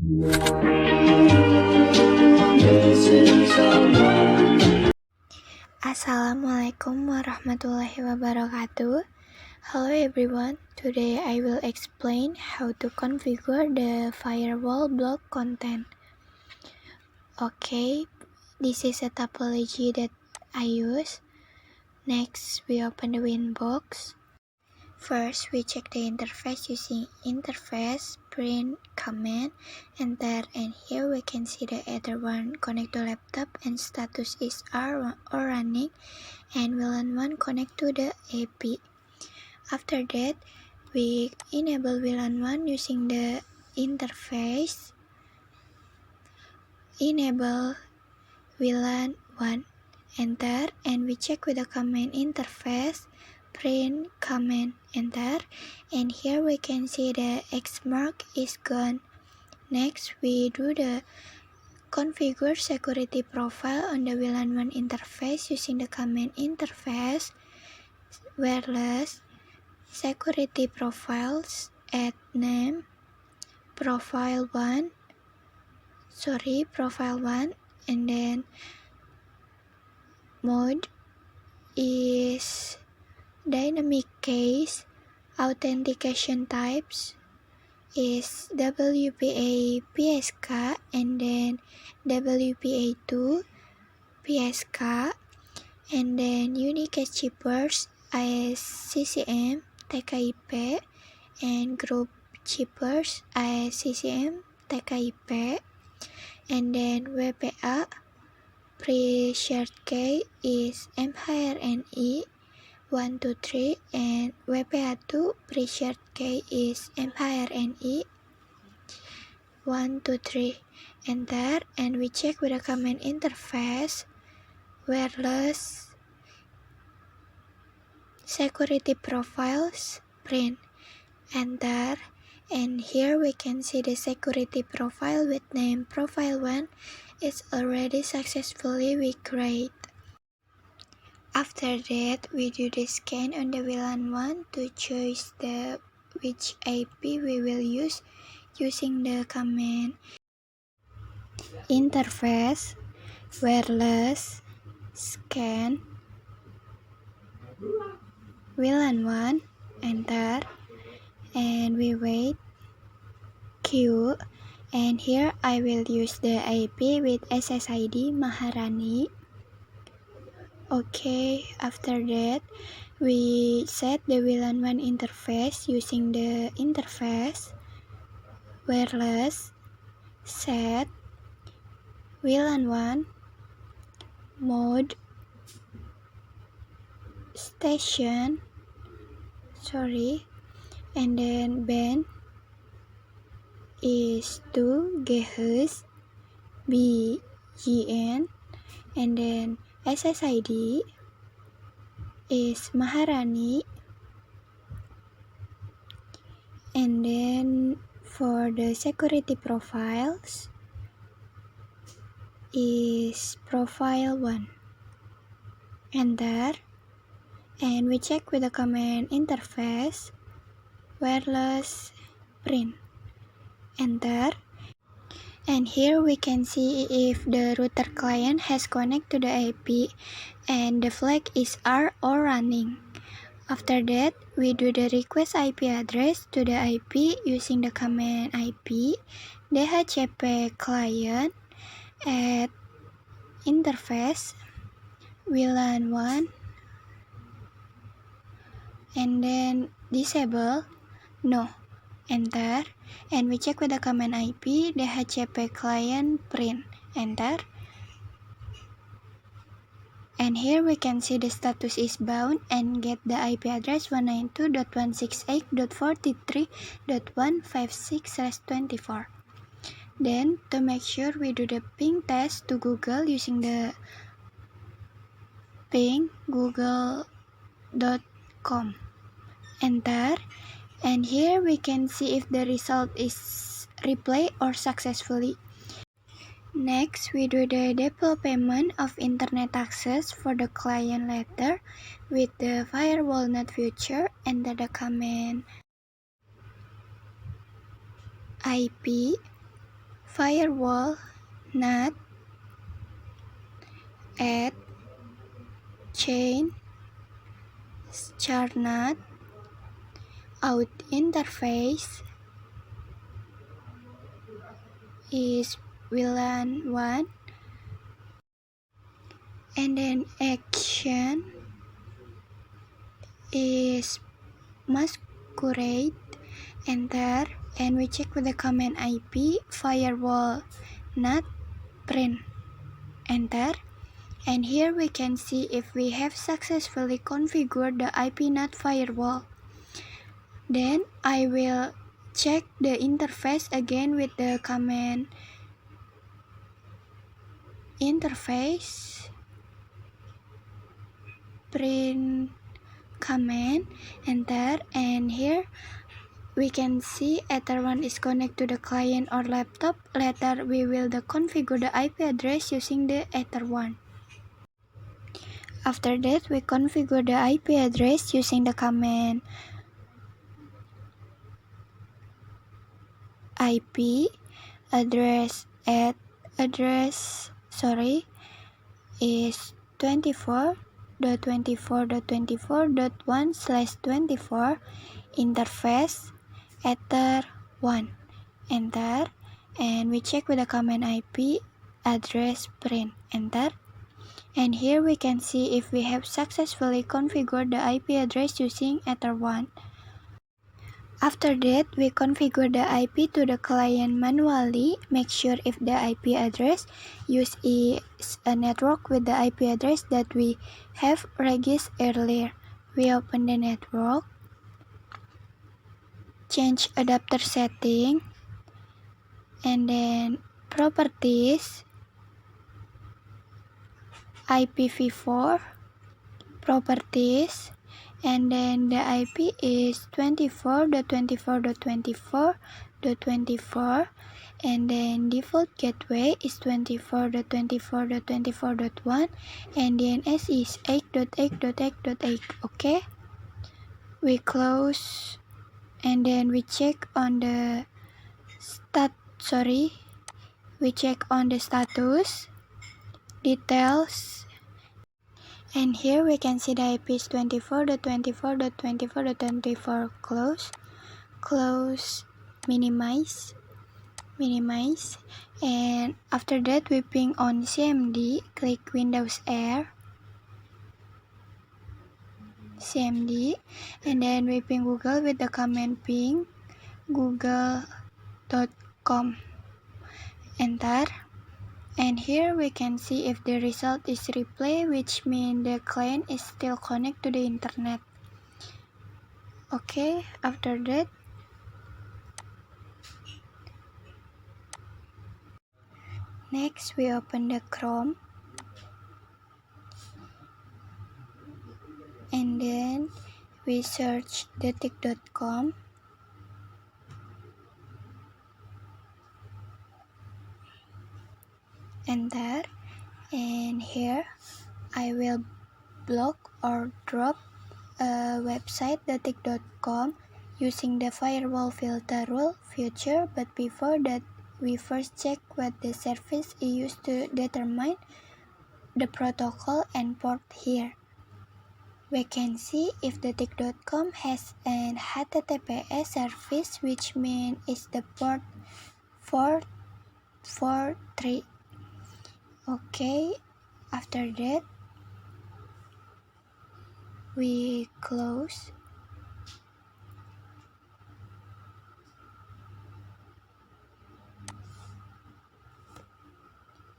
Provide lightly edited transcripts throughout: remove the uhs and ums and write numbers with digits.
Assalamualaikum warahmatullahi wabarakatuh. Hello everyone. Today I will explain how to configure the Firewall Block Content. Okay, this is a topology that I use. Next, we open the Winbox. First, we check the interface using interface, print, command, enter, and here we can see the Ether1 connect to laptop and status is R or running, and VLAN 1 connect to the AP. After that, we enable VLAN 1 using the interface, enable VLAN 1, enter, and we check with the command interface, print, command, enter, and here we can see the X mark is gone. Next, we do the configure security profile on the VLAN 1 interface using the command interface, wireless, security profiles, add name, profile 1, and then mode is dynamic case, authentication types is WPA PSK, and then WPA2 PSK, and then unique shippers as CCM, TKIP, and group shippers as CCM, TKIP, and then WPA pre-shared key is MHRNI 123, and WPA2 pre-shared key is MHRNI 123. Enter, and we check with the command interface, wireless, security profiles, print, enter, and here we can see the security profile with name profile 1 is already successfully we create. After that, we do the scan on the VLAN 1 to choose which IP we will use using the command interface, wireless, scan, VLAN 1, enter, and we wait, queue, and here I will use the IP with SSID Maharani. Okay, after that, we set the VLAN 1 interface using the interface, wireless, set, VLAN 1, mode, station, and then band is 2 GHz, BGN, and then SSID is Maharani, and then for the security profiles is profile 1, enter, and we check with the command interface, wireless, print, enter, and here we can see if the router client has connected to the IP and the flag is R or running. After that, we do the request IP address to the IP using the command IP DHCP client at interface VLAN 1, and then disable, no, enter, and we check with the command IP DHCP client print, enter, and here we can see the status is bound and get the IP address 192.168.43.156/24. Then to make sure, we do the ping test to Google using the ping google.com, enter, and here we can see if the result is replay or successfully. Next, we do the deployment of internet access for the client letter with the firewall net feature. Enter the command IP firewall NAT add chain StarNAT out interface is VLAN 1, and then action is masquerade. Enter, and we check with the command IP firewall NAT print. Enter, and here we can see if we have successfully configured the IP NAT firewall. Then I will check the interface again with the command interface print command. Enter, and here we can see Ether1 is connected to the client or laptop. Later we will configure the IP address using the Ether1. After that, we configure the IP address using the command IP address is 24.24.24.1/24 interface Ether1. Enter, and we check with the command IP address print. Enter, and here we can see if we have successfully configured the IP address using Ether1. After that, we configure the IP to the client manually. Make sure if the IP address used is a network with the IP address that we have registered earlier. We open the network, change adapter setting, and then properties, IPv4 properties, and then the IP is 24.24.24.24, and then default gateway is 24.24.24.1, and DNS is 8.8.8.8. Okay, we close, and then we check on the status details. And here we can see the IP is 24.24.24.24. Close, minimize, and after that we ping on CMD, click Windows R, CMD, and then we ping Google with the command ping google.com. Enter, and here we can see if the result is replay, which means the client is still connected to the internet. Okay, after that next we open the Chrome, and then we search detik.com, enter, and here I will block or drop a website detik.com using the firewall filter rule feature. But before that, we first check what the service is used to determine the protocol and port. Here we can see if detik.com has an HTTPS service, which means it's the port 443. Okay, after that we close,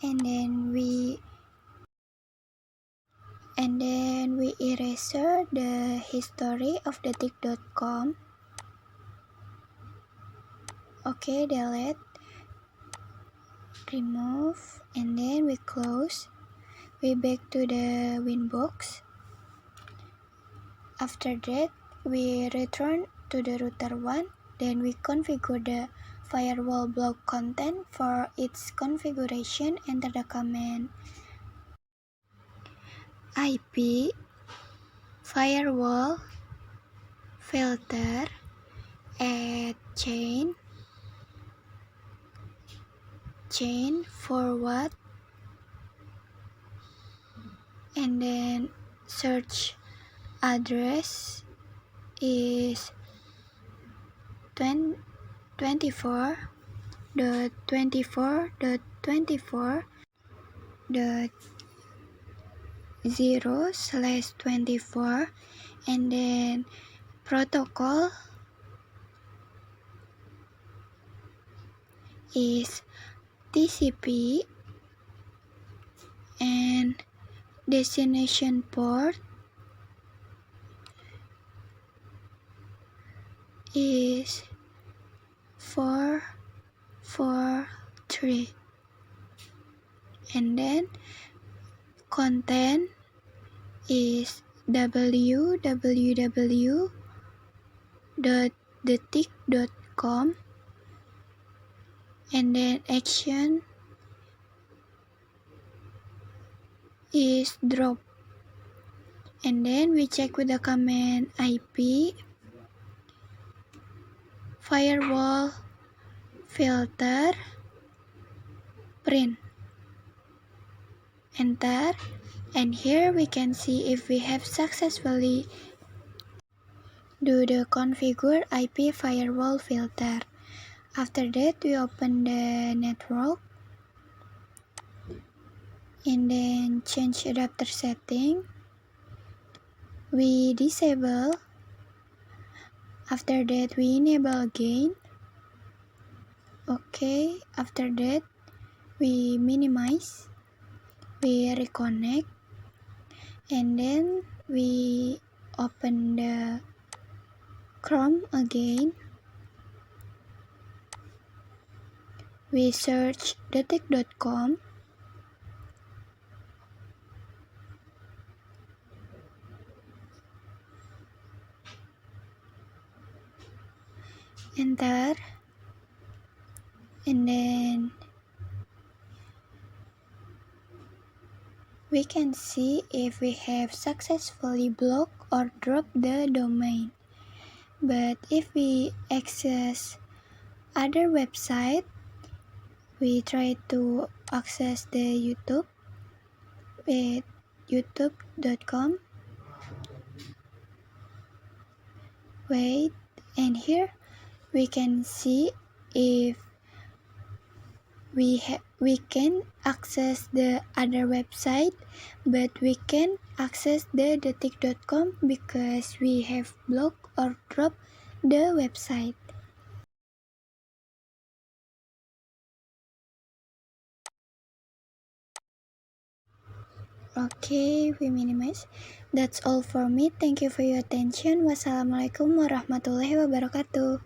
and then we erase the history of detik.com. Okay, delete, remove, and then we close. We back to the Winbox. After that, we return to the router 1. Then we configure the firewall block content. For its configuration, enter the command IP firewall filter add chain chain forward, and then search address is 24.24.24.0/24, and then protocol is TCP, and destination port is 443, and then content is www.detik.com, and then action is drop, and then we check with the command IP firewall filter print, enter, and here we can see if we have successfully do the configure IP firewall filter. After that, we open the network and then change adapter setting. We disable. After that, we enable again. Okay, after that, we minimize, we reconnect, and then we open the Chrome again. We search detik.com, enter, and then we can see if we have successfully blocked or dropped the domain. But if we access other website, we try to access the YouTube with youtube.com. Wait, and here we can see if we can access the other website, but we can access the detik.com because we have blocked or dropped the website. Okay, we minimize. That's all for me. Thank you for your attention. Wassalamualaikum warahmatullahi wabarakatuh.